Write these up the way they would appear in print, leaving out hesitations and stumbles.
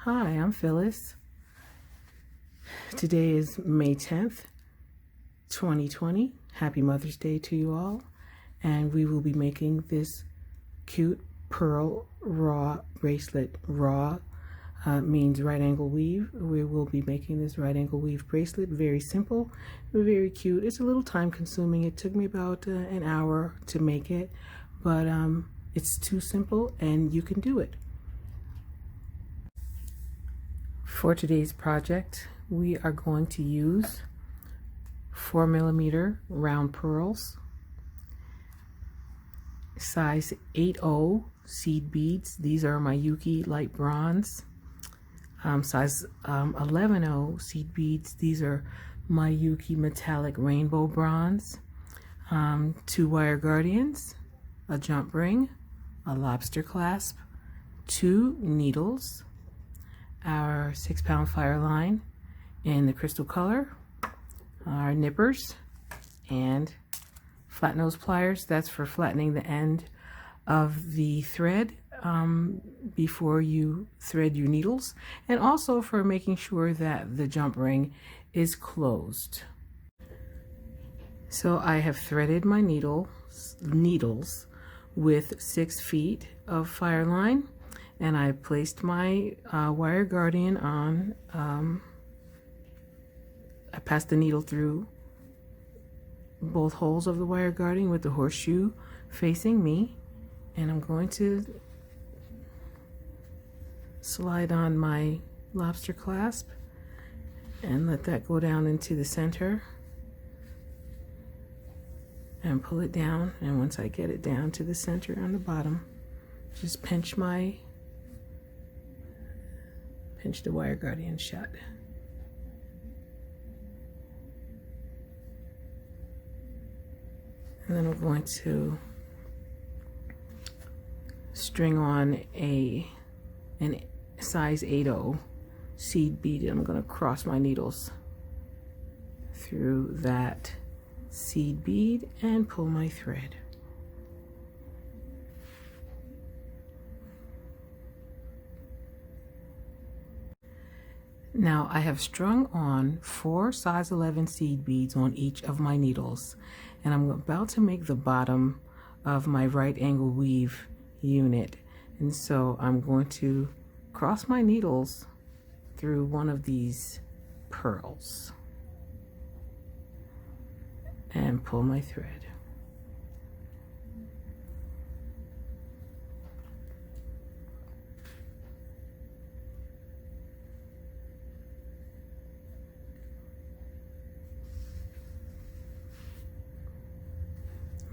Hi, I'm Phyllis. Today is May 10th, 2020. Happy Mother's Day to you all. And we will be making this cute pearl raw bracelet. Raw means right angle weave. We will be making this right angle weave bracelet. Very simple, very cute. It's a little time consuming. It took me about an hour to make it, but it's too simple and you can do it. For today's project, we are going to use 4mm round pearls, size 8/0 seed beads. These are my Yuki light bronze. Size 11/0 seed beads. These are my Yuki metallic rainbow bronze. 2 wire guardians, a jump ring, a lobster clasp, 2 needles, our 6-pound fire line in the crystal color, our nippers, and flat nose pliers. That's for flattening the end of the thread before you thread your needles, and also for making sure that the jump ring is closed. So I have threaded my needles with 6 feet of fire line, and I placed my wire guardian on. I passed the needle through both holes of the wire guardian with the horseshoe facing me, and I'm going to slide on my lobster clasp and let that go down into the center and pull it down. And once I get it down to the center on the bottom, just pinch the wire guardian shut. And then I'm going to string on an size 8/0 seed bead. I'm going to cross my needles through that seed bead and pull my thread. Now I have strung on 4 size 11 seed beads on each of my needles, and I'm about to make the bottom of my right angle weave unit. And so I'm going to cross my needles through one of these pearls and pull my thread.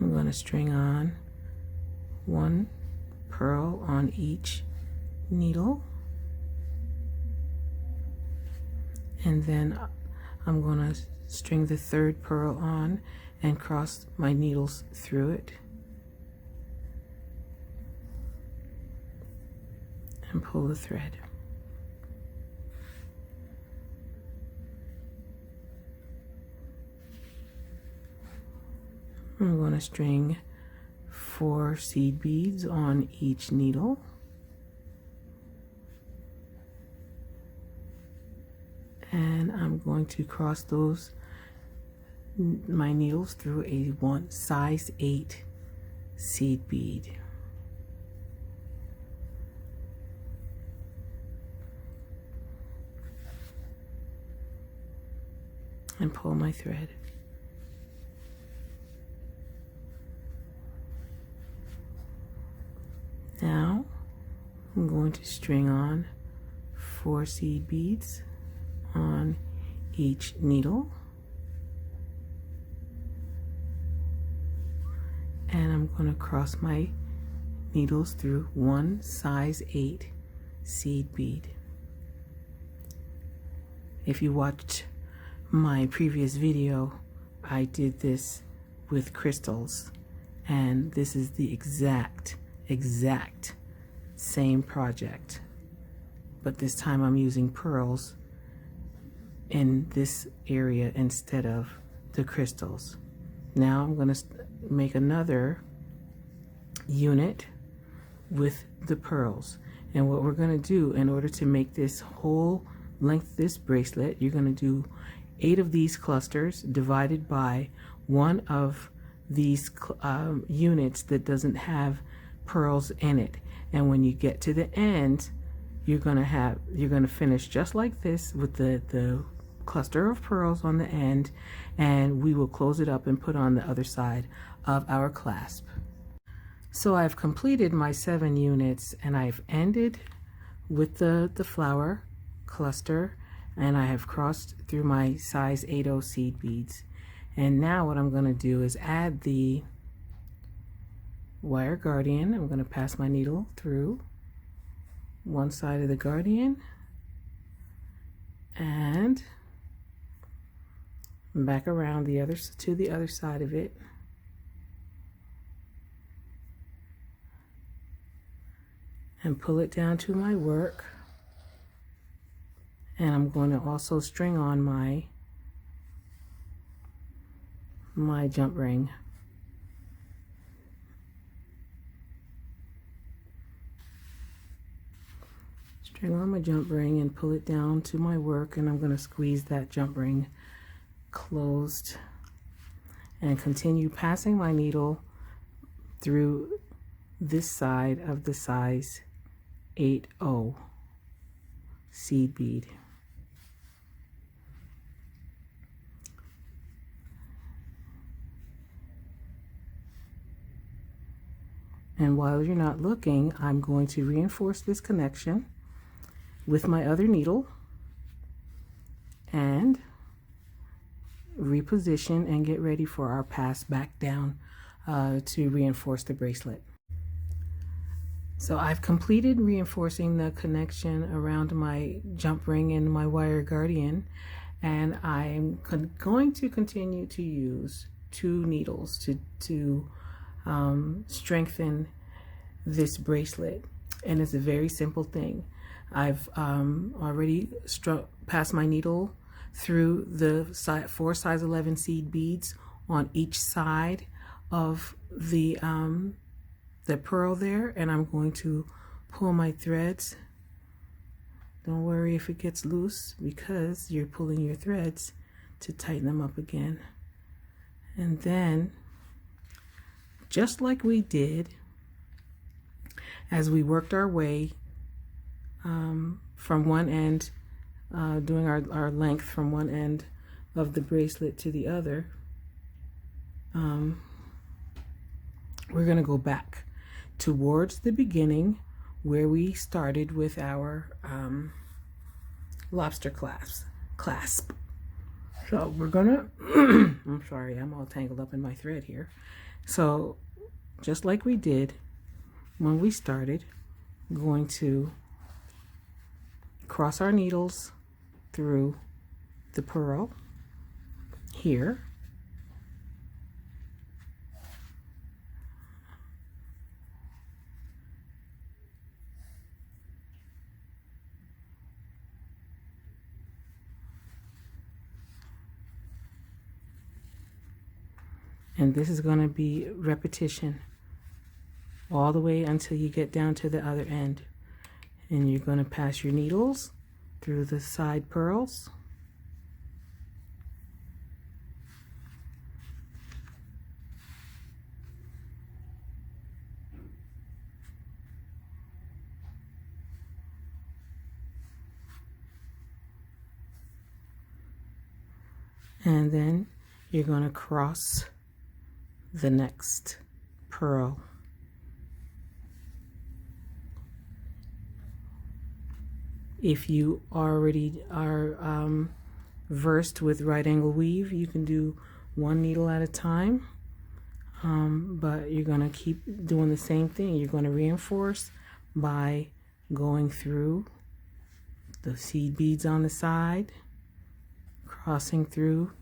I'm going to string on 1 pearl on each needle, and then I'm going to string the 3rd pearl on and cross my needles through it and pull the thread. I'm going to string 4 seed beads on each needle, and I'm going to cross my needles through a size 8 seed bead. And pull my thread. Now I'm going to string on 4 seed beads on each needle, and I'm going to cross my needles through 1 size 8 seed bead. If you watched my previous video, I did this with crystals, and this is the exact same project, but this time I'm using pearls in this area instead of the crystals. Now I'm going to make another unit with the pearls. And what we're going to do in order to make this whole length, this bracelet, you're going to do 8 of these clusters divided by one of these units that doesn't have pearls in it. And when you get to the end, you're going to finish just like this with the cluster of pearls on the end, and we will close it up and put on the other side of our clasp. So I've completed my 7 units, and I've ended with the flower cluster, and I have crossed through my size 8/0 seed beads. And now what I'm going to do is add the wire guardian. I'm going to pass my needle through one side of the guardian and back around to the other side of it. And pull it down to my work. And I'm going to also string on my jump ring. String on my jump ring and pull it down to my work, and I'm going to squeeze that jump ring closed and continue passing my needle through this side of the size 8/0 seed bead. And while you're not looking, I'm going to reinforce this connection with my other needle and reposition and get ready for our pass back down to reinforce the bracelet. So I've completed reinforcing the connection around my jump ring and my wire guardian, and I'm going to continue to use 2 needles to strengthen this bracelet. And it's a very simple thing. I've already passed my needle through the 4 size 11 seed beads on each side of the pearl there, and I'm going to pull my threads. Don't worry if it gets loose, because you're pulling your threads to tighten them up again. And then, just like we did as we worked our way from one end, doing our length from one end of the bracelet to the other, we're going to go back towards the beginning where we started with our lobster clasp. So we're gonna I'm sorry, I'm all tangled up in my thread here. So just like we did when we started, we're going to cross our needles through the pearl here, and this is going to be repetition all the way until you get down to the other end. And you're going to pass your needles through the side pearls. And then you're going to cross the next pearl. If you already are versed with right angle weave, you can do 1 needle at a time, but you're going to keep doing the same thing. You're going to reinforce by going through the seed beads on the side, crossing through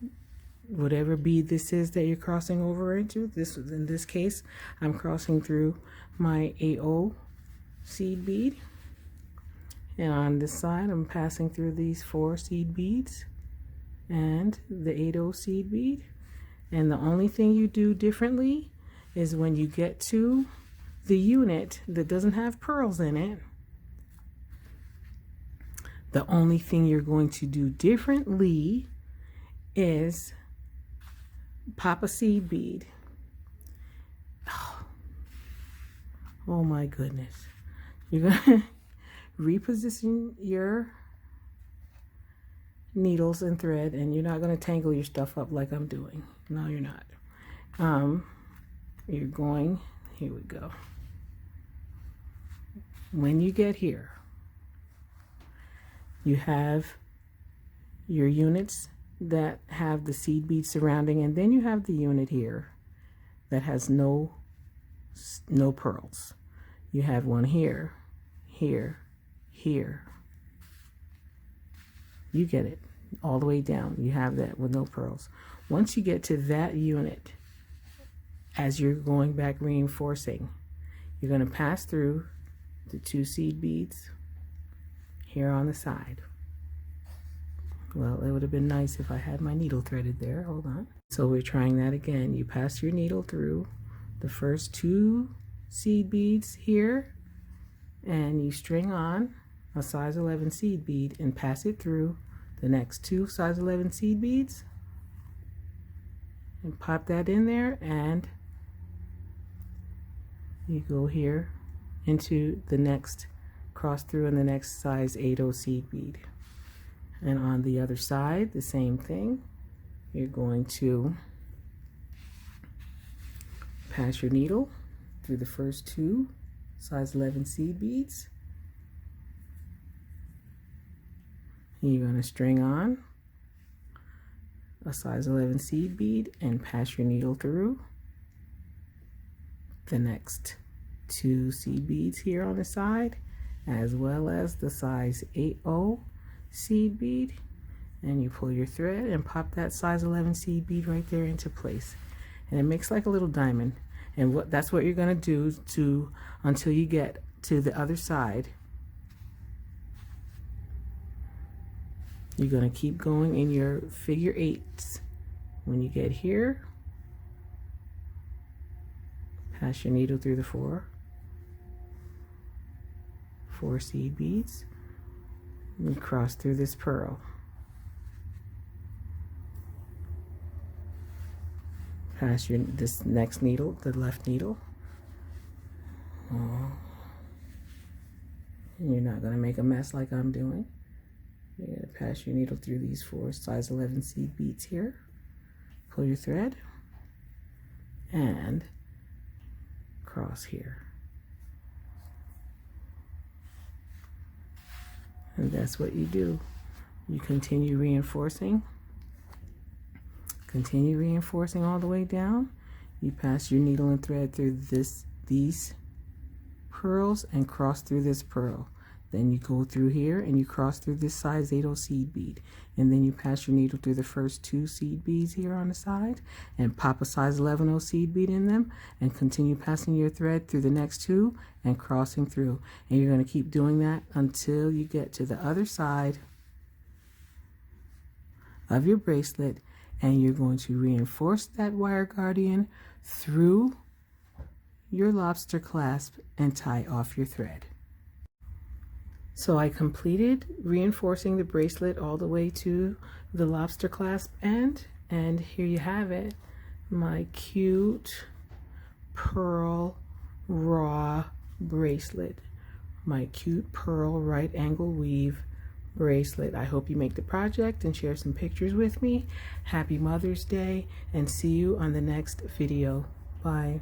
whatever bead this is that you're crossing over into. In this case, I'm crossing through my 8/0 seed bead. And on this side, I'm passing through these 4 seed beads and the 8/0 seed bead. And the only thing you do differently is when you get to the unit that doesn't have pearls in it, The only thing you're going to do differently is pop a seed bead. Oh my goodness. You're going to reposition your needles and thread, and you're not going to tangle your stuff up like I'm doing. No, you're not. You're going, here we go. When you get here, you have your units that have the seed bead surrounding, and then you have the unit here that has no pearls. You have one here, here, here. You get it, all the way down. You have that with no pearls. Once you get to that unit, as you're going back reinforcing, you're going to pass through the 2 seed beads here on the side. Well, it would have been nice if I had my needle threaded there. Hold on. So we're trying that again. You pass your needle through the first 2 seed beads here, and you string on a size 11 seed bead and pass it through the next 2 size 11 seed beads, and pop that in there, and you go here into the next cross through in the next size 80 seed bead. And on the other side, the same thing. You're going to pass your needle through the first 2 size 11 seed beads. And you're going to string on a size 11 seed bead and pass your needle through the next 2 seed beads here on the side, as well as the size 80 seed bead, and you pull your thread and pop that size 11 seed bead right there into place, and it makes like a little diamond. And that's what you're going to do until you get to the other side. You're going to keep going in your figure 8s. When you get here, pass your needle through the 4 seed beads, and cross through this pearl. Pass this next needle, the left needle. And you're not going to make a mess like I'm doing. You're going to pass your needle through these 4 size 11 seed beads here. Pull your thread and cross here. And that's what you do. You continue reinforcing. Continue reinforcing all the way down. You pass your needle and thread through these pearls and cross through this pearl. Then you go through here and you cross through this size 80 seed bead. And then you pass your needle through the first 2 seed beads here on the side and pop a size 11 seed bead in them, and continue passing your thread through the next 2 and crossing through. And you're going to keep doing that until you get to the other side of your bracelet, and you're going to reinforce that wire guardian through your lobster clasp and tie off your thread. So I completed reinforcing the bracelet all the way to the lobster clasp end, and here you have it, my cute pearl raw bracelet, my cute pearl right angle weave bracelet. I hope you make the project and share some pictures with me. Happy Mother's Day, and see you on the next video. Bye.